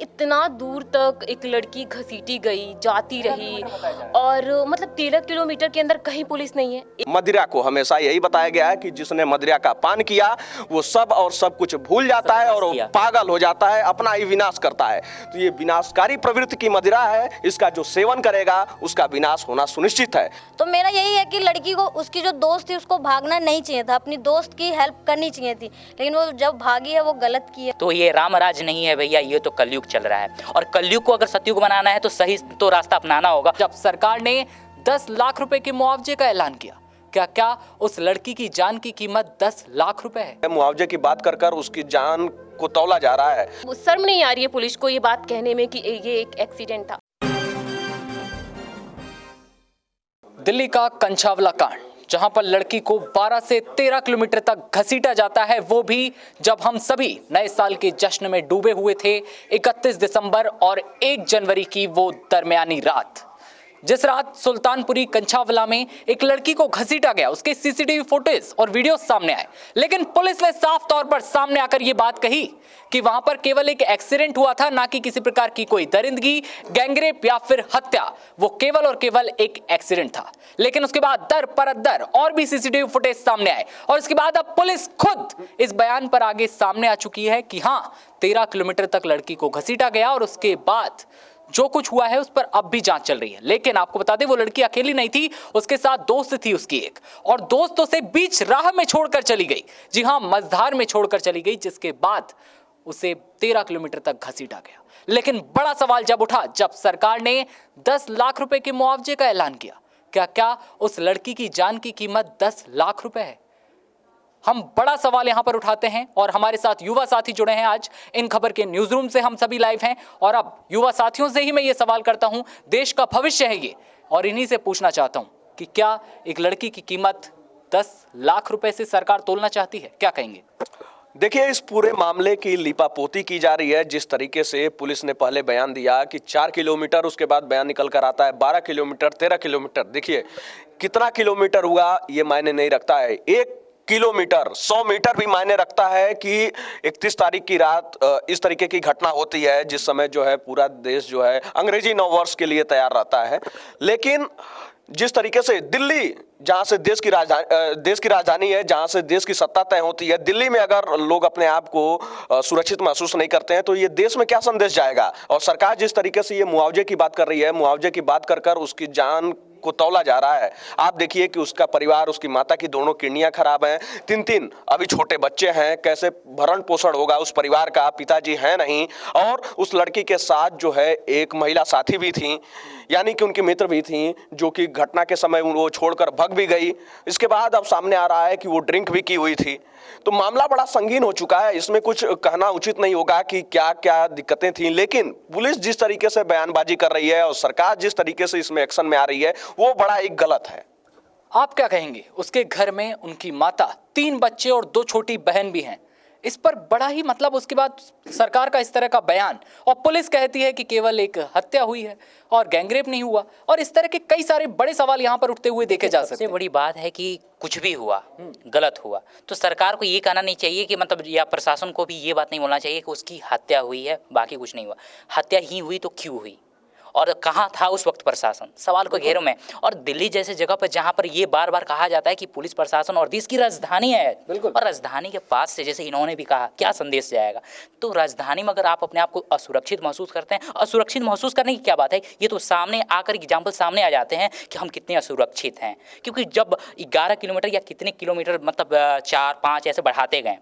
इतना दूर तक एक लड़की घसीटी गई, जाती रही और मतलब 13 किलोमीटर के अंदर कहीं पुलिस नहीं है। मदिरा को हमेशा यही बताया गया है कि जिसने मदिरा का पान किया वो सब और सब कुछ भूल जाता है और वो पागल हो जाता है, अपना ही विनाश करता है। तो ये विनाशकारी प्रवृत्ति की मदिरा है, इसका जो सेवन करेगा उसका विनाश होना सुनिश्चित है। तो मेरा यही है कि लड़की को, उसकी जो दोस्त थी उसको भागना नहीं चाहिए था, अपनी दोस्त की हेल्प करनी चाहिए थी, लेकिन वो जब भागी है वो गलत की है। तो ये रामराज नहीं है भैया, ये तो कलयुग चल रहा है और कलयुग को अगर सतयुग बनाना है तो सही तो रास्ता अपनाना होगा। जब सरकार ने 10 लाख रुपए के मुआवजे का ऐलान किया, क्या उस लड़की की जान की कीमत 10 लाख रुपए है? मुआवजे की बात कर कर उसकी जान को तौला जा रहा है। शर्म नहीं आ रही है पुलिस को ये बात कहने में कि ये एक एक्सीडेंट था। दिल्ली का कंछावला कांड, जहां पर लड़की को 12 से 13 किलोमीटर तक घसीटा जाता है, वो भी जब हम सभी नए साल के जश्न में डूबे हुए थे। 31 दिसंबर और 1 जनवरी की वो दरमियानी रात, जिस रात सुल्तानपुरी कंछावला में एक लड़की को घसीटा गया, उसके सीसीटीवी फुटेज और वीडियो सामने आए। लेकिन पुलिस ने साफ तौर पर सामने आकर यह बात कही कि वहां पर केवल एक एक्सीडेंट हुआ था, ना कि किसी प्रकार की कोई दरिंदगी, गैंगरेप या फिर हत्या। वो केवल और केवल एक एक्सीडेंट था। लेकिन उसके बाद दर पर दर और भी सीसीटीवी फुटेज सामने आए और इसके बाद अब पुलिस खुद इस बयान पर आगे सामने आ चुकी है कि हाँ, 13 किलोमीटर तक लड़की को घसीटा गया और उसके बाद जो कुछ हुआ है उस पर अब भी जांच चल रही है। लेकिन आपको बता दें, वो लड़की अकेली नहीं थी, उसके साथ दोस्त थी उसकी एक, और दोस्त उसे बीच राह में छोड़कर चली गई। जी हां, मझधार में छोड़कर चली गई, जिसके बाद उसे 13 किलोमीटर तक घसीटा गया। लेकिन बड़ा सवाल जब उठा, जब सरकार ने 10 लाख रुपए के मुआवजे का ऐलान किया। क्या उस लड़की की जान की कीमत 10 लाख रुपए है? हम बड़ा सवाल यहां पर उठाते हैं और हमारे साथ युवा साथी जुड़े हैं आज इन खबर के न्यूज रूम से। हम सभी लाइव हैं और अब युवा साथियों से ही मैं ये सवाल करता हूं, देश का भविष्य है ये, और इन्हीं से पूछना चाहता हूं कि क्या एक लड़की की कीमत 10 लाख रुपए से सरकार तोलना चाहती है? क्या कहेंगे? देखिए, इस पूरे मामले की लिपापोती की जा रही है। जिस तरीके से पुलिस ने पहले बयान दिया कि 4 किलोमीटर, उसके बाद बयान निकल कर आता है 12 किलोमीटर, 13 किलोमीटर। देखिए कितना किलोमीटर हुआ ये मायने नहीं रखता है, 1 किलोमीटर 100 मीटर भी मायने रखता है कि 31 तारीख की रात इस तरीके की घटना होती है, जिस समय जो है पूरा देश जो है अंग्रेजी नववर्ष के लिए तैयार रहता है। लेकिन जिस तरीके से दिल्ली, जहां से देश की राजधानी है, जहां से देश की सत्ता तय होती है, दिल्ली में अगर लोग अपने आप को सुरक्षित महसूस नहीं करते हैं तो ये देश में क्या संदेश जाएगा? और सरकार जिस तरीके से ये मुआवजे की बात कर रही है, मुआवजे की बात कर कर उसकी जान को तौला जा रहा है। आप देखिए कि उसका परिवार, उसकी माता की दोनों किडनियां खराब हैं, 3 अभी छोटे बच्चे हैं, कैसे भरण पोषण होगा उस परिवार का? पिताजी हैं नहीं, और उस लड़की के साथ जो है एक महिला साथी भी थी, यानी कि उनकी मित्र भी थी, जो कि घटना के समय वो छोड़कर भग भी गई। इसके बाद अब सामने आ रहा है कि वो ड्रिंक भी की हुई थी। तो मामला बड़ा संगीन हो चुका है, इसमें कुछ कहना उचित नहीं होगा कि क्या क्या दिक्कतें थी। लेकिन पुलिस जिस तरीके से बयानबाजी कर रही है और सरकार जिस तरीके से इसमें एक्शन में आ रही है, वो बड़ा एक गलत है। आप क्या कहेंगे? उसके घर में उनकी माता, 3 बच्चे और 2 छोटी बहन भी हैं। इस पर बड़ा ही मतलब उसके बाद सरकार का इस तरह का बयान, और पुलिस कहती है कि केवल एक हत्या हुई है और गैंगरेप नहीं हुआ, और इस तरह के कई सारे बड़े सवाल यहाँ पर उठते हुए देखे जा सकते हैं। सबसे बड़ी बात है कि कुछ भी हुआ, गलत हुआ, तो सरकार को ये कहना नहीं चाहिए कि मतलब, या प्रशासन को भी ये बात नहीं बोलना चाहिए कि उसकी हत्या हुई है, बाकी कुछ नहीं हुआ। हत्या ही हुई तो क्यों हुई और कहाँ था उस वक्त प्रशासन? सवाल को घेरों में। और दिल्ली जैसे जगह पर जहाँ पर ये बार बार कहा जाता है कि पुलिस प्रशासन और देश की राजधानी है, बिल्कुल, और राजधानी के पास से, जैसे इन्होंने भी कहा, क्या संदेश जाएगा? तो राजधानी में अगर आप अपने आप को असुरक्षित महसूस करते हैं, असुरक्षित महसूस करने की क्या बात है? ये तो सामने आकर एग्जाम्पल सामने आ जाते हैं कि हम कितने असुरक्षित हैं। क्योंकि जब 11 किलोमीटर या कितने किलोमीटर, मतलब 4-5 ऐसे बढ़ाते गए,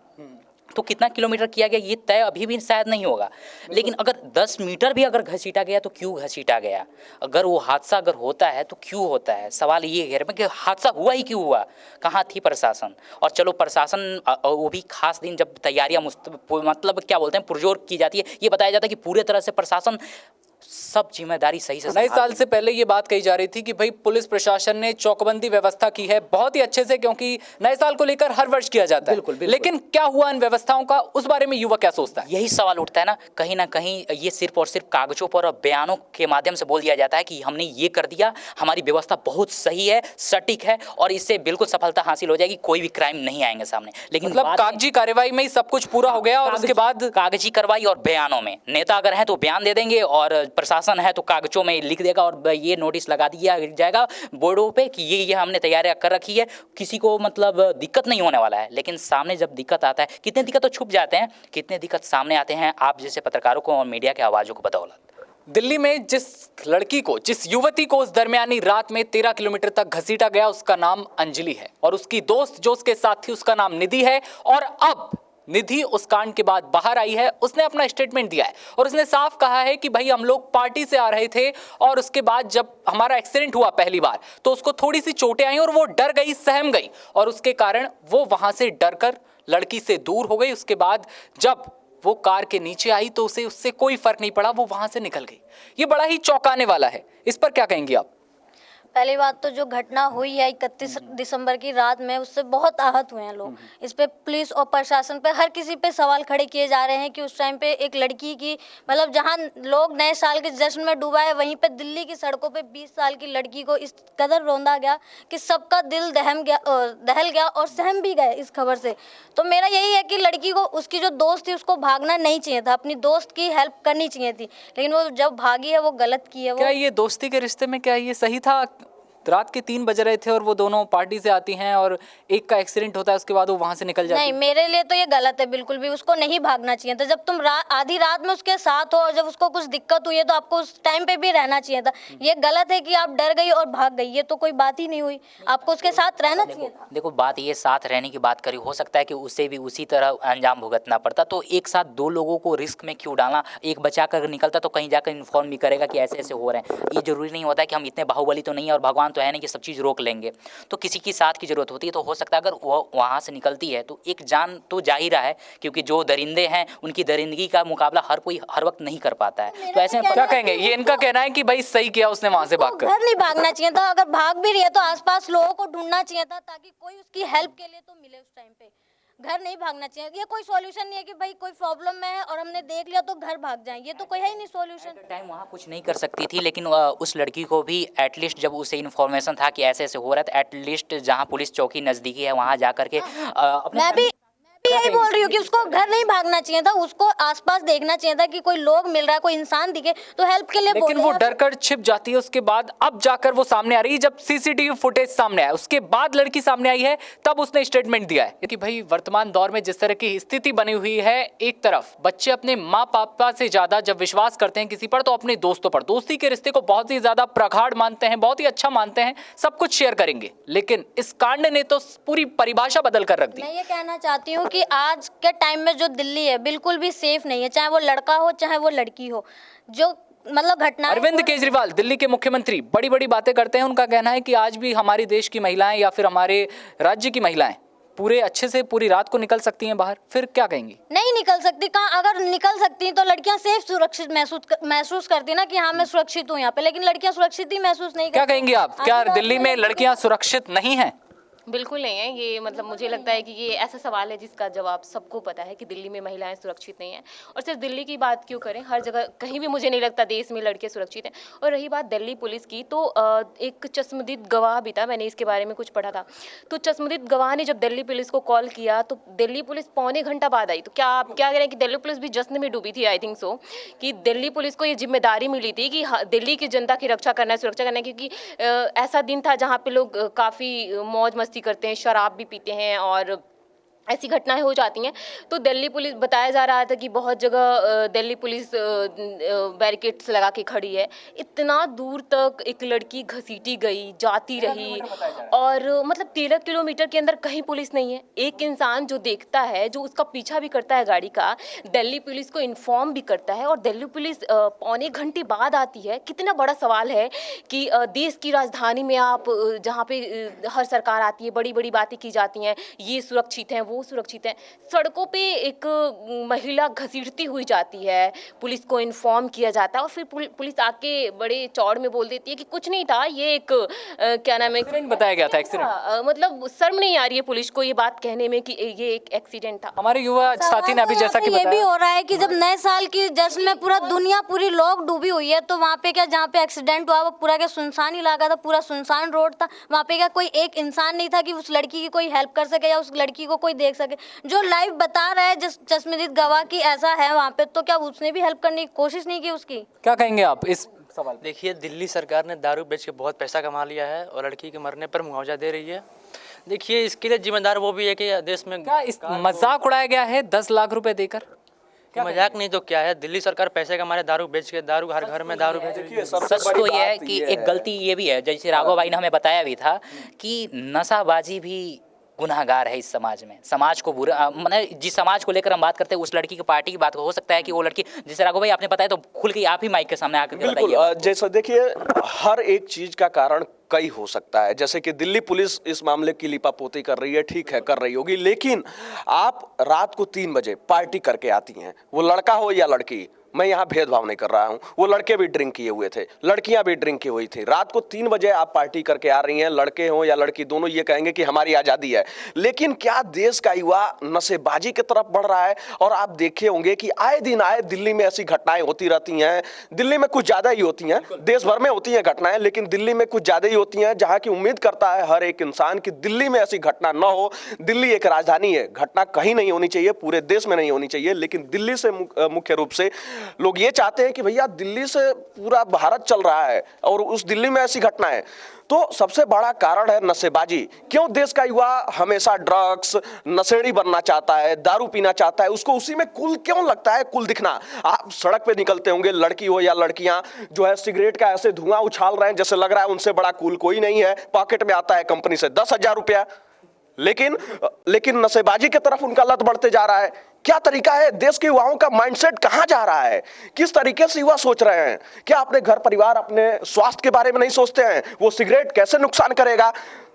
तो कितना किलोमीटर किया गया ये तय अभी भी शायद नहीं होगा। लेकिन अगर 10 मीटर भी अगर घसीटा गया तो क्यों घसीटा गया? अगर वो हादसा अगर होता है तो क्यों होता है? सवाल ये घेर में कि हादसा हुआ ही क्यों हुआ? कहाँ थी प्रशासन? और चलो प्रशासन, वो भी खास दिन जब तैयारियां मतलब क्या बोलते हैं, पुरजोर की जाती है, ये बताया जाता है कि पूरे तरह से प्रशासन सब जिम्मेदारी सही से नए संभाल साल से पहले ये बात कही जा रही थी कि भाई पुलिस प्रशासन ने चौकबंदी व्यवस्था की है बहुत ही अच्छे से, क्योंकि नए साल को लेकर हर वर्ष किया जाता है। बिल्कुल, बिल्कुल। लेकिन क्या हुआ इन व्यवस्थाओं का, उस बारे में युवा क्या सोचता है? यही सवाल उठता है ना कहीं ये सिर्फ और सिर्फ कागजों पर और बयानों के माध्यम से बोल दिया जाता है कि हमने ये कर दिया, हमारी व्यवस्था बहुत सही है, सटीक है और इससे बिल्कुल सफलता हासिल हो जाएगी, कोई भी क्राइम नहीं आएंगे सामने। लेकिन मतलब कागजी कार्यवाही में ही सब कुछ पूरा हो गया और उसके बाद कागजी कार्रवाई और बयानों में नेता अगर हैं तो बयान दे देंगे और प्रशासन है तो कागजों में लिख देगा और ये नोटिस लगा दिया जाएगा बोर्डों पे कि ये हमने तैयारियां कर रखी है, किसी को मतलब दिक्कत नहीं होने वाला है। लेकिन सामने जब दिक्कत आता है, कितने दिक्कत तो छुप जाते हैं, कितने दिक्कत सामने आते हैं, आप जैसे पत्रकारों को और मीडिया के आवाज़ों को बदौलत। दिल्ली में जिस लड़की को, जिस युवती को उस दरमियानी रात में 13 किलोमीटर तक घसीटा गया, उसका नाम अंजलि है और उसकी दोस्त जो उसके साथ थी उसका नाम निधि है। और अब निधि उस कांड के बाद बाहर आई है, उसने अपना स्टेटमेंट दिया है और उसने साफ कहा है कि भाई हम लोग पार्टी से आ रहे थे और उसके बाद जब हमारा एक्सीडेंट हुआ पहली बार तो उसको थोड़ी सी चोटें आई और वो डर गई, सहम गई और उसके कारण वो वहां से डरकर लड़की से दूर हो गई। उसके बाद जब वो कार के नीचे आई तो उसे उससे कोई फर्क नहीं पड़ा, वो वहां से निकल गई। ये बड़ा ही चौंकाने वाला है, इस पर क्या कहेंगी आप? पहली बात तो जो घटना हुई है 31 दिसंबर की रात में, उससे बहुत आहत हुए हैं लोग। इस पे पुलिस और प्रशासन पे हर किसी पे सवाल खड़े किए जा रहे हैं कि उस टाइम पे एक लड़की की, मतलब जहां लोग नए साल के जश्न में डूबा है, वहीं पे दिल्ली की सड़कों पे 20 साल की लड़की को इस कदर रौंदा गया कि सबका दिल दहल गया और सहम भी गए इस खबर से। तो मेरा यही है कि लड़की को, उसकी जो दोस्त थी, उसको भागना नहीं चाहिए था, अपनी दोस्त की हेल्प करनी चाहिए थी, लेकिन वो जब भागी है वो गलत की है। क्या ये दोस्ती के रिश्ते में क्या ये सही था? रात के 3 बज रहे थे और वो दोनों पार्टी से आती हैं और एक का एक्सीडेंट होता है, उसके बाद वो वहां से निकल जाती है। नहीं, मेरे लिए तो ये गलत है, बिल्कुल भी उसको नहीं भागना चाहिए था। जब तुम आधी रात में उसके साथ हो और जब उसको कुछ दिक्कत हुई है तो आपको उस टाइम पे भी रहना चाहिए था। ये गलत है कि आप डर गई और भाग गई, ये तो कोई बात ही नहीं हुई, आपको उसके साथ रहना चाहिए था। देखो बात ये साथ रहने की बात करी, हो सकता है कि उसे भी उसी तरह अंजाम भुगतना पड़ता, तो एक साथ दो लोगों को रिस्क में क्यों डालना? एक बचा कर निकलता तो कहीं जाकर इन्फॉर्म भी करेगा कि ऐसे ऐसे हो रहे हैं। ये जरूरी नहीं होता है कि हम इतने बाहुबली तो नहीं है और भगवान तो है नहीं कि सब चीज़ रोक लेंगे, तो किसी की साथ की जरूरत होती है। तो हो सकता है अगर वो वहाँ से निकलती है तो एक जान तो जा ही रहा है, क्योंकि जो दरिंदे हैं उनकी दरिंदगी का मुकाबला हर कोई हर वक्त नहीं कर पाता है। तो ऐसे में क्या कहेंगे? ये इनका कहना है कि भाई सही किया उसने वहां से भागकर। घर नहीं भागना चाहिए था, अगर भाग भी रही है तो आसपास लोगों को ढूंढना चाहिए था ताकि कोई उसकी हेल्प के लिए तो मिले उस टाइम पे। घर नहीं भागना चाहिए, ये कोई सॉल्यूशन नहीं है कि भाई कोई प्रॉब्लम में है और हमने देख लिया तो घर भाग जाएं, ये तो कोई है ही नहीं सॉल्यूशन। टाइम वहाँ कुछ नहीं कर सकती थी, लेकिन उस लड़की को भी एटलीस्ट जब उसे इन्फॉर्मेशन था कि ऐसे ऐसे हो रहा है, तो एटलीस्ट जहाँ पुलिस चौकी नज़दीकी है वहाँ जा करके अपने मैं भी यही बोल रही हूँ कि उसको घर नहीं भागना चाहिए था, उसको आसपास देखना चाहिए था कि कोई लोग मिल रहा है, कोई इंसान दिखे तो हेल्प के लिए लेकिन बोले वो या डर कर छिप जाती है। उसके बाद अब जाकर वो सामने आ रही है, जब सीसीटीवी फुटेज सामने आया उसके बाद लड़की सामने आई है, तब उसने स्टेटमेंट दिया है कि भाई वर्तमान दौर में जिस तरह की स्थिति बनी हुई है, एक तरफ बच्चे अपने माँ पापा से ज्यादा जब विश्वास करते हैं किसी पर तो अपने दोस्तों पर, दोस्ती के रिश्ते को बहुत ही ज्यादा प्रगाढ़ मानते हैं, बहुत ही अच्छा मानते हैं, सब कुछ शेयर करेंगे। लेकिन इस कांड ने तो पूरी परिभाषा बदल कर रख दी। मैं ये कहना चाहती हूँ कि आज के टाइम में जो दिल्ली है बिल्कुल भी सेफ नहीं है, चाहे वो लड़का हो चाहे वो लड़की हो। जो मतलब घटना, अरविंद केजरीवाल दिल्ली के मुख्यमंत्री बड़ी बड़ी बातें करते हैं, उनका कहना है कि आज भी हमारी देश की महिलाएं या फिर हमारे राज्य की महिलाएं पूरे अच्छे से पूरी रात को निकल सकती हैं बाहर। फिर क्या कहेंगी? नहीं निकल सकती। कहाँ अगर निकल सकती तो लड़कियां सेफ सुरक्षित महसूस करती ना कि हाँ मैं सुरक्षित हूँ यहाँ पे, लेकिन लड़कियां सुरक्षित ही महसूस नहीं करती। क्या कहेंगी आप? क्या दिल्ली में लड़कियां सुरक्षित नहीं हैं? बिल्कुल नहीं है ये, मतलब मुझे लगता है कि ये ऐसा सवाल है जिसका जवाब सबको पता है कि दिल्ली में महिलाएं सुरक्षित नहीं हैं। और सिर्फ दिल्ली की बात क्यों करें, हर जगह कहीं भी मुझे नहीं लगता देश में लड़कियां सुरक्षित हैं। और रही बात दिल्ली पुलिस की, तो एक चश्मदीद गवाह भी था, मैंने इसके बारे में कुछ पढ़ा था। तो चश्मदीद गवाह ने जब दिल्ली पुलिस को कॉल किया तो दिल्ली पुलिस पौने घंटा बाद आई। तो क्या आप क्या कह रहे हैं कि दिल्ली पुलिस भी जश्न में डूबी थी? आई थिंक सो कि दिल्ली पुलिस को ये जिम्मेदारी मिली थी कि दिल्ली की जनता की रक्षा करना है, सुरक्षा करना है, क्योंकि ऐसा दिन था जहाँ पे लोग काफ़ी मौज मस्ती करते हैं, शराब भी पीते हैं और ऐसी घटनाएं हो जाती हैं। तो दिल्ली पुलिस, बताया जा रहा था कि बहुत जगह दिल्ली पुलिस बैरिकेड्स लगा के खड़ी है। इतना दूर तक एक लड़की घसीटी गई, जाती रही और मतलब 13 किलोमीटर के अंदर कहीं पुलिस नहीं है। एक इंसान जो देखता है, जो उसका पीछा भी करता है गाड़ी का, दिल्ली पुलिस को इन्फॉर्म भी करता है और दिल्ली पुलिस पौने घंटे बाद आती है। कितना बड़ा सवाल है कि देश की राजधानी में आप जहाँ पे हर सरकार आती है, बड़ी बड़ी बातें की जाती हैं, ये सुरक्षित हैं, वो वो सुरक्षित हैं। सड़कों पे एक महिला घसीटती हुई जाती है, पुलिस को इन्फॉर्म किया जाता है और फिर पुलिस आके बड़े चौड़ में बोल देती है कि कुछ नहीं था, ये एक क्या नाम है, एक्सीडेंट बताया गया था, एक्सीडेंट। मतलब शर्म नहीं आ रही है पुलिस को ये बात कहने में कि ये एक एक्सीडेंट था। हमारे युवा साथी ने अभी जैसा कि ये भी बताया, हो रहा है कि जब नए साल की जश्न में पूरा दुनिया पूरी लोग डूबी हुई है, तो वहाँ पे क्या, जहाँ पे एक्सीडेंट हुआ वो पूरा क्या सुनसान इलाका था, पूरा सुनसान रोड था, वहाँ पे क्या कोई एक इंसान नहीं था कि उस लड़की की कोई हेल्प कर सके या उस लड़की को कोई देख सके। जो लाइव बता रहा है चश्मदीद गवाह की ऐसा है वहाँ पे, तो क्या उसने भी हेल्प करने की कोशिश नहीं की उसकी? क्या कहेंगे आप इस सवाल पे? देखिए, दिल्ली सरकार ने दारू बेच के बहुत पैसा कमा लिया है और लड़की के मरने पर मुआवजा दे रही है। देखिए, इसके लिए जिम्मेदार वो भी है कि देश में क्या इस मजाक उड़ाया गया है 10 लाख रुपए देकर? मजाक नहीं तो क्या है, दिल्ली सरकार पैसे कमा रहे, दारू बेच के, दारू हर घर में दारू बेच रही है। सच तो ये है कि एक गलती ये भी है, जैसे राघव भाई ने हमें बताया भी था कि नशाबाजी भी गुनाहगार है इस समाज में। समाज को बुरा, मतलब जिस समाज को लेकर हम बात करते हैं, उस लड़की की पार्टी की बात हो सकता है कि वो लड़की, जैसे राघव भाई आपने बताया, तो खुल के आप ही माइक के सामने आकर बताइए। बिल्कुल, जैसा देखिए, हर एक चीज का कारण कई हो सकता है। जैसे कि दिल्ली पुलिस इस मामले की लिपापोती कर रही है, ठीक है, कर रही होगी, लेकिन आप रात को 3 बजे पार्टी करके आती हैं, वो लड़का हो या लड़की, मैं यहाँ भेदभाव नहीं कर रहा हूँ, वो लड़के भी ड्रिंक किए हुए थे, लड़कियां भी ड्रिंक की हुई थी, रात को 3 बजे आप पार्टी करके आ रही हैं, लड़के हो या लड़की, दोनों ये कहेंगे कि हमारी आज़ादी है। लेकिन क्या देश का युवा नशेबाजी की तरफ बढ़ रहा है? और आप देखे होंगे कि आए दिन दिल्ली में ऐसी घटनाएं होती रहती हैं। दिल्ली में कुछ ज़्यादा ही होती हैं, देश भर में होती हैं घटनाएं, लेकिन दिल्ली में कुछ ज़्यादा ही होती हैं, जहाँ की उम्मीद करता है हर एक इंसान कि दिल्ली में ऐसी घटना न हो। दिल्ली एक राजधानी है, घटना कहीं नहीं होनी चाहिए, पूरे देश में नहीं होनी चाहिए, लेकिन दिल्ली से मुख्य रूप से लोग ये चाहते हैं कि भैया दिल्ली से पूरा भारत चल रहा है और उस दिल्ली में ऐसी घटना है। तो सबसे बड़ा कारण है नशेबाजी। क्यों देश का युवा हमेशा ड्रग्स, नशेड़ी बनना चाहता है, दारू पीना चाहता है? उसको उसी में कुल क्यों लगता है, कुल दिखना। आप सड़क पे निकलते होंगे, लड़की हो या लड़कियां जो है सिगरेट का ऐसे धुआं उछाल रहे हैं, जैसे लग रहा है उनसे बड़ा कुल कोई नहीं है। पॉकेट में आता है कंपनी से 10,000 रुपया, लेकिन नशेबाजी की तरफ उनका लत बढ़ते जा रहा है। क्या तरीका है? देश के युवाओं का माइंडसेट कहां जा रहा है? किस तरीके से युवा सोच रहे हैं? क्या अपने घर परिवार, अपने स्वास्थ्य के बारे में नहीं सोचते हैं? वो सिगरेट कैसे नुकसान करेगा?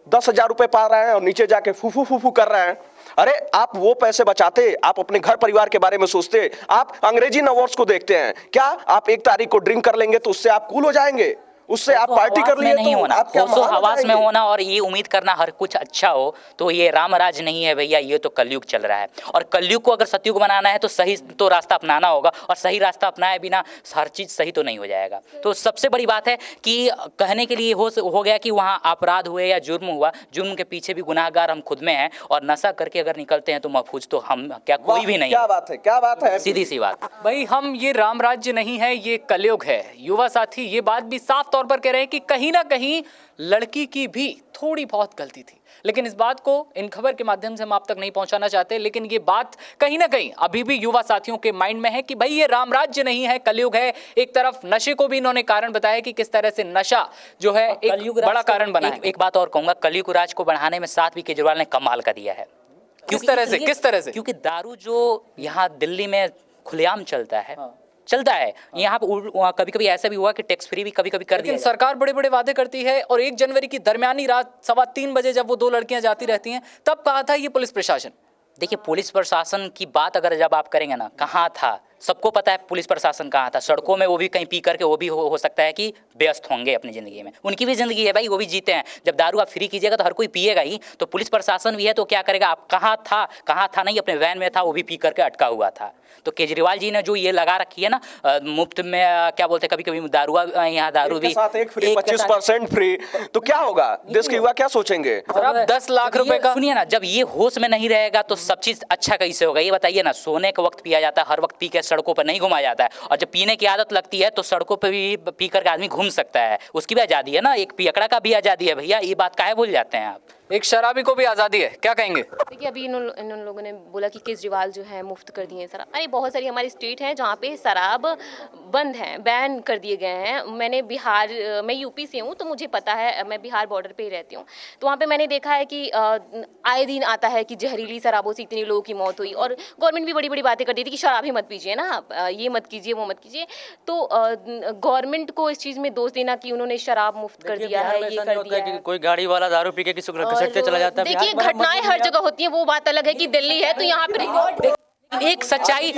10,000 रुपए पा रहे हैं और नीचे जाके फूफू फूफू कर रहे हैं। अरे आप वो पैसे बचाते, आप अपने घर परिवार के बारे में सोचते। आप अंग्रेजी नववर्ष को देखते हैं क्या? आप 1 तारीख को ड्रिंक कर लेंगे तो उससे आप कूल हो जाएंगे, उससे आप पार्टी कर लिए नहीं तो होना, आप क्या होशो महान हो हवास में जाएंगे? होना और ये उम्मीद करना हर कुछ अच्छा हो, तो ये रामराज नहीं है भैया, ये तो कलयुग चल रहा है। और कलयुग को अगर सतयुग बनाना है तो सही तो रास्ता अपनाना होगा, और सही रास्ता अपनाए बिना हर चीज़ सही तो नहीं हो जाएगा। तो सबसे बड़ी बात है कि कहने के लिए हो गया कि वहाँ अपराध हुए या जुर्म हुआ, जुर्म के पीछे भी गुनाहगार हम खुद में हैं, और नशा करके अगर निकलते हैं तो महफूज तो हम क्या, कोई भी नहीं। क्या बात है, क्या बात है, सीधी सी बात। भाई हम ये राम राज्य नहीं है, ये कलयुग है। युवा साथी ये बात भी साफ तौर पर कह रहे हैं कि कहीं ना कहीं लड़की की भी थोड़ी बहुत गलती थी, लेकिन इस बात को इन खबर के माध्यम से हम आप तक नहीं पहुंचाना चाहते। लेकिन ये बात कहीं ना कहीं अभी भी युवा साथियों के माइंड में है कि भाई ये राम राज्य नहीं है, कलयुग है। एक तरफ नशे को भी इन्होंने कारण बताया कि किस तरह से नशा जो है एक बड़ा कारण बना है। एक बात और कहूंगा, कलयुग राज को बढ़ाने में साथ भी केजरीवाल ने कमाल का दिया है। किस तरह से? क्योंकि दारू जो यहाँ दिल्ली में खुलेआम चलता है, चलता है यहाँ पे, कभी कभी ऐसा भी हुआ कि टैक्स फ्री भी कभी कभी कर दिया। लेकिन सरकार बड़े बड़े वादे करती है, और 1 जनवरी की दरमियानी रात 3:15 बजे जब वो 2 लड़कियां जाती रहती हैं, तब कहा था ये पुलिस प्रशासन। देखिए, पुलिस प्रशासन की बात अगर जब आप करेंगे ना, कहाँ था, सबको पता है पुलिस प्रशासन कहाँ था। सड़कों में वो भी कहीं पी करके वो भी हो सकता है कि व्यस्त होंगे अपनी ज़िंदगी में, उनकी भी ज़िंदगी है भाई, वो भी जीते हैं। जब दारू आप फ्री कीजिएगा तो हर कोई पिएगा ही, तो पुलिस प्रशासन भी है तो क्या करेगा? आप कहाँ था नहीं, अपने वैन में था, वो भी पी करके अटका हुआ था। तो केजरीवाल जी ने जो ये लगा रखी है ना, मुफ्त में क्या बोलते हैं, कभी कभी दारू, यहाँ दारू भी एक फ्री, 25% फ्री, तो क्या होगा? देश के युवा क्या सोचेंगे? अब 10 लाख रुपए का, सुनिए ना, जब ये होश में नहीं रहेगा तो सब चीज़ अच्छा कैसे होगा? ये बताइए ना। सोने के वक्त पिया जाता है, हर वक्त पी के सड़कों पर नहीं घुमाया जाता है, और जब पीने की आदत लगती है तो सड़कों पर भी पी करके आदमी घूम सकता है, उसकी भी आज़ादी है ना। एक पियकड़ा का भी आज़ादी है भैया, ये बात काहे भूल जाते हैं आप? एक शराबी को भी आज़ादी है, क्या कहेंगे? देखिए, अभी इन लोगों ने बोला कि केजरीवाल जो है मुफ्त कर दिए हैं शराब। अरे बहुत सारी हमारी स्टेट हैं जहाँ पे शराब बंद है, बैन कर दिए गए हैं। मैंने बिहार, मैं यूपी से हूँ तो मुझे पता है, मैं बिहार बॉर्डर पे ही रहती हूँ, तो वहाँ पे मैंने देखा है कि आए दिन आता है कि जहरीली शराबों से इतने लोगों की मौत हुई, और गवर्नमेंट भी बड़ी बड़ी बातें करती थी कि शराब ही मत पीजिए ना आप, ये मत कीजिए, वो मत कीजिए। तो गवर्नमेंट को इस चीज़ में दोष देना कि उन्होंने शराब मुफ्त कर दिया है, ये कर दिया है। कोई गाड़ी वाला दारू पी के किसी को घसीटते चला जाता है। देखिए, बिहार घटनाएं हर जगह होती हैं, वो बात अलग है कि दिल्ली है तो यहाँ पे रिकॉर्ड एक सच्चाई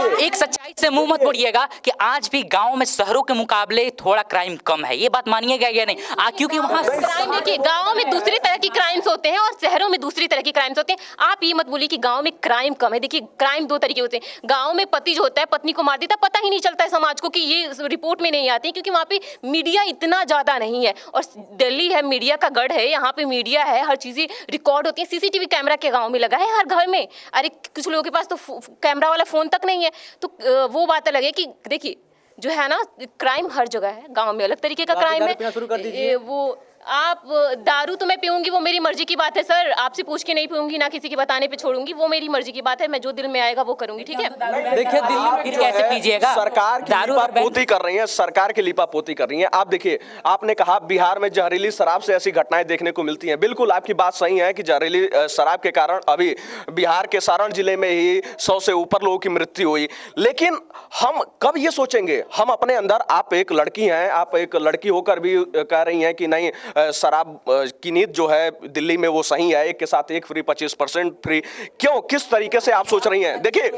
से मुंह मत मोड़िएगा कि आज भी गांव में शहरों के मुकाबले थोड़ा क्राइम कम है, ये बात मानिएगा या नहीं? क्योंकि वहाँ क्राइम, देखिए गांव में दूसरी तरह की क्राइम्स होते हैं और शहरों में दूसरी तरह की क्राइम्स होते हैं। आप ये मत बोलिए कि गांव में क्राइम कम है। देखिए, क्राइम दो तरीके होते हैं। गांव में पति जो होता है पत्नी को मार देता है, पता ही नहीं चलता है समाज को कि ये रिपोर्ट में नहीं आती, क्योंकि वहाँ पे मीडिया इतना ज्यादा नहीं है। और दिल्ली है, मीडिया का गढ़ है, यहाँ पे मीडिया है, हर चीजें रिकॉर्ड होती है। सीसीटीवी कैमरा के गाँव में लगा है हर घर में। अरे कुछ लोगों के पास तो कैमरा वाला फोन तक नहीं है। तो वो बात अलग है कि देखिए जो है ना, क्राइम हर जगह है। गांव में अलग तरीके का क्राइम है। वो आप दारू तो मैं पीऊंगी, वो मेरी मर्जी की बात है सर। आपसे पूछ के नहीं पीऊंगी, ना किसी के बताने पे छोड़ूंगी, वो मेरी मर्जी की बात है। मैं जो दिल में आएगा वो करूंगी, ठीक है। देखिए, दिल्ली में फिर कैसे पीजिएगा? सरकार की लीपापोती कर रही है, सरकार की लीपापोती कर रही है। आप देखिए, आपने कहा बिहार में जहरीली शराब से ऐसी घटनाएं देखने को मिलती हैं। बिल्कुल आपकी बात सही है कि जहरीली शराब के कारण अभी बिहार के सारण जिले में ही 100 से ऊपर लोगों की मृत्यु हुई। लेकिन हम कब ये सोचेंगे, हम अपने अंदर, आप एक लड़की हैं, आप एक लड़की होकर भी कह रही हैं कि नहीं शराब की नीति जो है दिल्ली में वो सही है, एक के साथ एक फ्री, 25% फ्री। क्यों, किस तरीके से आप सोच रही हैं? देखिए,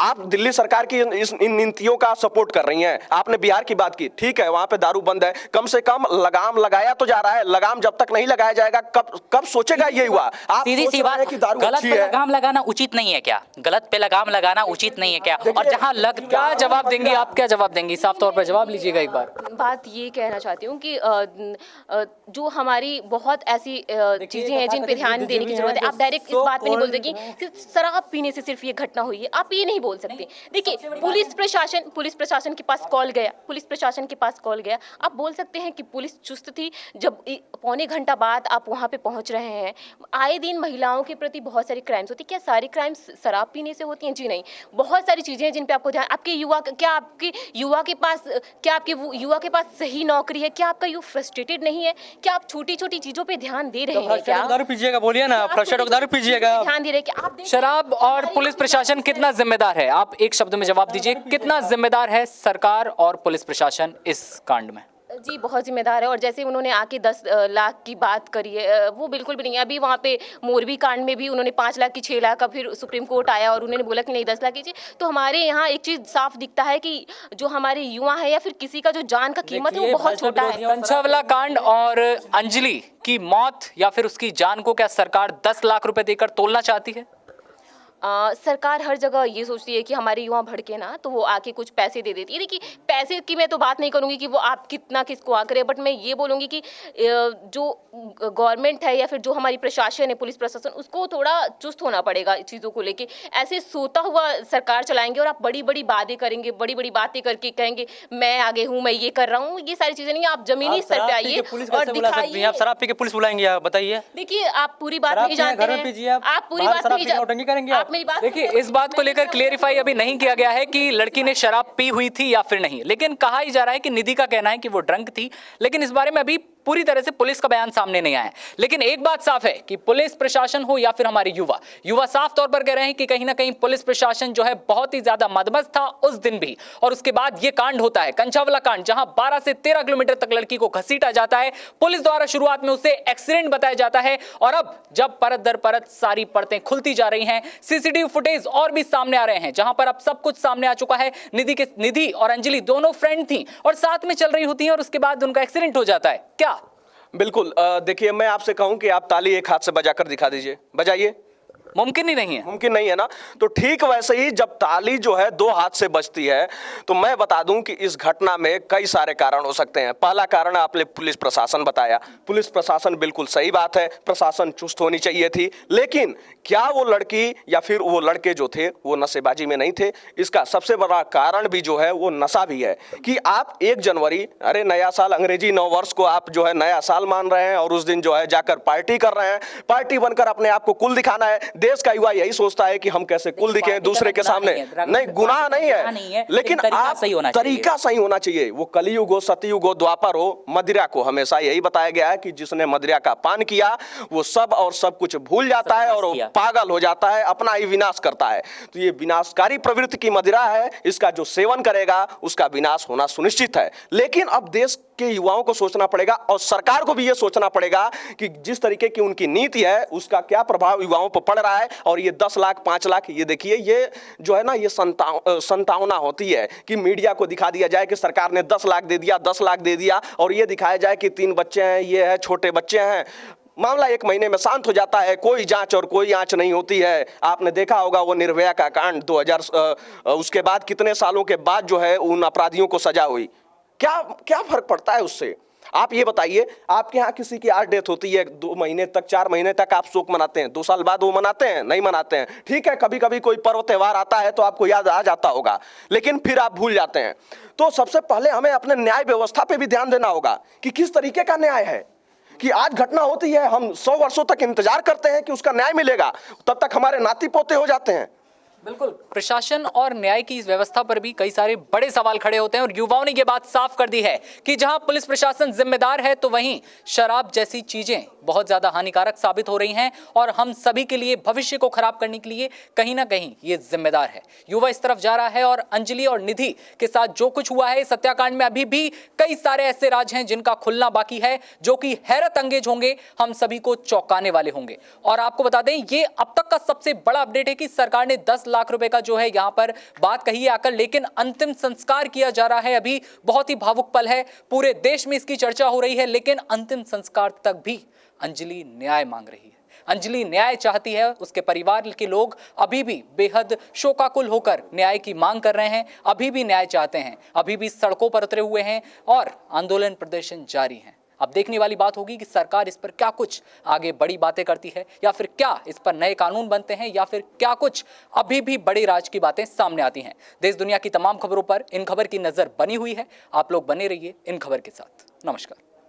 आप दिल्ली सरकार की इन नीतियों का सपोर्ट कर रही हैं। आपने बिहार की बात की, ठीक है, वहां पे दारू बंद है, कम से कम लगाम लगाया तो जा रहा है। लगाम जब तक नहीं लगाया जाएगा, कब सोचेगा ये हुआ? आप सीधी सी बात, गलत पे लगाम लगाना उचित नहीं है क्या? गलत पे लगाम लगाना उचित नहीं है क्या? और जहां क्या जवाब देंगी आप, क्या जवाब देंगी? साफ तौर पर जवाब लीजिएगा एक बार। बात ये कहना चाहती हूँ कि जो हमारी बहुत ऐसी चीजें हैं जिन पे ध्यान देने की जरूरत है। आप डायरेक्ट इस बात में नहीं बोल सकते कि शराब पीने से सिर्फ ये घटना हुई है, आप ये नहीं बोल सकते। देखिए, पुलिस प्रशासन के पास कॉल गया, पुलिस प्रशासन के पास कॉल गया। आप बोल सकते हैं कि पुलिस चुस्त थी। जब पौने घंटा बाद आप वहाँ पे पहुँच रहे हैं, आए दिन महिलाओं के प्रति बहुत सारी क्राइम्स होती है। क्या सारी क्राइम्स शराब पीने से होती हैं? जी नहीं, बहुत सारी चीजें हैं जिन पे आपको ध्यान। आपके युवा के पास सही नौकरी है? क्या आपका युवा फ्रस्ट्रेटेड नहीं है? क्या आप छोटी छोटी चीजों पे ध्यान दे रहे हैं? क्या दारू पीजिएगा, बोलिए ना, फ्रस्ट्रेट दारू पीजिएगा। ध्यान दे रहे हैं कि आप शराब और पुलिस प्रशासन कितना जिम्मेदार है? आप एक शब्द में जवाब दीजिए, कितना जिम्मेदार है सरकार और पुलिस प्रशासन इस कांड में? जी बहुत जिम्मेदार है। और जैसे उन्होंने आके 10 लाख की बात करी है, वो बिल्कुल भी नहीं है। अभी वहाँ पे मोरबी कांड में भी उन्होंने 5 लाख की 6 लाख का, फिर सुप्रीम कोर्ट आया और उन्होंने बोला कि नहीं 10 लाख कीजिए। तो हमारे यहाँ एक चीज़ साफ दिखता है कि जो हमारे युवा है या फिर किसी का जो जान का कीमत है वो बहुत छोटा है। कंछावला कांड और अंजलि की मौत या फिर उसकी जान को क्या सरकार 10 लाख रुपए देकर तोलना चाहती है? सरकार हर जगह ये सोचती है कि हमारे युवा भड़के ना, तो वो आके कुछ पैसे दे देती है। देखिए, पैसे की मैं तो बात नहीं करूँगी कि वो आप कितना किसको आ करे, बट मैं ये बोलूँगी कि जो गवर्नमेंट है या फिर जो हमारी प्रशासन है, पुलिस प्रशासन, उसको थोड़ा चुस्त होना पड़ेगा चीज़ों को लेके। ऐसे सोता हुआ सरकार चलाएंगे और आप बड़ी बड़ी बातें करेंगे, बड़ी बड़ी बातें करके कहेंगे मैं आगे हूँ, मैं ये कर रहा हूँ, ये सारी चीज़ें नहीं। आप जमीनी स्तर पे आइए और दिखाइए। आप शराब पी के पुलिस बुलाएंगे? आप बताइए। देखिए, आप पूरी बात नहीं जानते हैं, आप पूरी बात नहीं जानते। देखिए, इस बात को लेकर क्लियरिफाई अभी नहीं किया गया है कि लड़की ने शराब पी हुई थी या फिर नहीं, लेकिन कहा ही जा रहा है कि निधि का कहना है कि वो ड्रंक थी। लेकिन इस बारे में अभी पूरी तरह से पुलिस का बयान सामने नहीं आया है। लेकिन एक बात साफ है कि पुलिस प्रशासन हो या फिर हमारे युवा साफ तौर पर कह रहे हैं कि कहीं ना कहीं पुलिस प्रशासन जो है बहुत ही ज्यादा मदमस्त था उस दिन भी। और उसके बाद ये कांड होता है, कंछावला कांड, जहां 12 से 13 किलोमीटर तक लड़की को घसीटा जाता है। पुलिस द्वारा शुरुआत में उसे एक्सीडेंट बताया जाता है और अब जब परत दर परत सारी परतें खुलती जा रही हैं, सीसीटीवी फुटेज और भी सामने आ रहे हैं, जहां पर अब सब कुछ सामने आ चुका है। निधि और अंजलि दोनों फ्रेंड थी और साथ में चल रही होती हैं और उसके बाद उनका एक्सीडेंट हो जाता है। क्या बिल्कुल, देखिए, मैं आपसे कहूं कि आप ताली एक हाथ से बजाकर दिखा दीजिए, बजाइए। मुमकिन ही नहीं है, मुमकिन नहीं है ना। तो ठीक वैसे ही जब ताली जो है 2 हाथ से बजती है, तो मैं बता दूं कि इस घटना में कई सारे कारण हो सकते हैं। पहला कारण आपने पुलिस प्रशासन बताया। पुलिस प्रशासन, बिल्कुल सही बात है, प्रशासन चुस्त होनी चाहिए थी। लेकिन क्या वो लड़की या फिर वो लड़के जो थे वो नशेबाजी में नहीं थे? इसका सबसे बड़ा कारण भी जो है वो नशा भी है कि आप 1 जनवरी, अरे नया साल, अंग्रेजी नव वर्ष को आप जो है नया साल मान रहे हैं और उस दिन जो है जाकर पार्टी कर रहे हैं। पार्टी बनकर अपने आप को कुल दिखाना है। देश का युवा यही सोचता है कि हम कैसे कुल दिखें दूसरे के सामने। नहीं, गुनाह नहीं है, लेकिन आप तरीका सही होना चाहिए। वो कलयुग हो, सतयुग हो, द्वापर हो, मदिरा को हमेशा यही बताया गया है कि जिसने मदिरा का पान किया वो सब और सब कुछ भूल जाता है और पागल हो जाता है, अपना ही विनाश करता है। तो ये विनाशकारी प्रवृत्ति की मदिरा है, इसका जो सेवन करेगा उसका विनाश होना सुनिश्चित है। लेकिन अब देश के युवाओं को सोचना पड़ेगा और सरकार को भी ये सोचना पड़ेगा कि जिस तरीके की उनकी नीति है उसका क्या प्रभाव युवाओं पर पड़ रहा है। और ये 10 लाख 5 लाख, ये देखिए, ये जो है ना, ये संतावना होती है कि मीडिया को दिखा दिया जाए कि सरकार ने 10 लाख दे दिया, 10 लाख दे दिया, और ये दिखाया जाए कि 3 बच्चे हैं, ये है, छोटे बच्चे हैं। मामला 1 महीने में शांत हो जाता है, कोई जांच और कोई आंच नहीं होती है। आपने देखा होगा वो निर्भया का कांड 2000, उसके बाद कितने सालों के बाद जो है उन अपराधियों को सजा हुई। क्या क्या फर्क पड़ता है उससे? आप ये बताइए, आपके यहाँ किसी की आज डेथ होती है, 2 महीने तक, 4 महीने तक आप शोक मनाते हैं, 2 साल बाद वो मनाते हैं? नहीं मनाते हैं। ठीक है, कभी कभी कोई पर्व त्योहार आता है तो आपको याद आ जाता होगा, लेकिन फिर आप भूल जाते हैं। तो सबसे पहले हमें अपने न्याय व्यवस्था पे भी ध्यान देना होगा कि किस तरीके का न्याय है। कि आज घटना होती है, हम 100 वर्षों तक इंतजार करते हैं कि उसका न्याय मिलेगा, तब तक हमारे नाती पोते हो जाते हैं। बिल्कुल, प्रशासन और न्याय की इस व्यवस्था पर भी कई सारे बड़े सवाल खड़े होते हैं और युवाओं ने ये बात साफ कर दी है कि जहां पुलिस प्रशासन जिम्मेदार है तो वहीं शराब जैसी चीजें बहुत ज्यादा हानिकारक साबित हो रही हैं और हम सभी के लिए भविष्य को खराब करने के लिए कहीं ना कहीं ये जिम्मेदार है। युवा इस तरफ जा रहा है और अंजलि और निधि के साथ जो कुछ हुआ है इस हत्याकांड में अभी भी कई सारे ऐसे राज हैं जिनका खुलना बाकी है, जो कि हैरत अंगेज होंगे, हम सभी को चौंकाने वाले होंगे। और आपको बता दें, ये अब तक का सबसे बड़ा अपडेट है कि सरकार ने 10 लाख रुपए का जो है यहां पर बात कही है आकर, लेकिन अंतिम संस्कार किया जा रहा है। अभी बहुत ही भावुक पल है, पूरे देश में इसकी चर्चा हो रही है, लेकिन अंतिम संस्कार तक भी अंजलि न्याय मांग रही है। अंजलि न्याय चाहती है, उसके परिवार के लोग अभी भी बेहद शोकाकुल होकर न्याय की मांग कर रहे हैं, अभी भी न्याय चाहते हैं, अभी भी सड़कों पर उतरे हुए हैं और आंदोलन प्रदर्शन जारी है। अब देखने वाली बात होगी कि सरकार इस पर क्या कुछ आगे बड़ी बातें करती है, या फिर क्या इस पर नए कानून बनते हैं, या फिर क्या कुछ अभी भी बड़े राज की बातें सामने आती हैं। देश दुनिया की तमाम खबरों पर इन खबर की नजर बनी हुई है। आप लोग बने रहिए इन खबर के साथ। नमस्कार।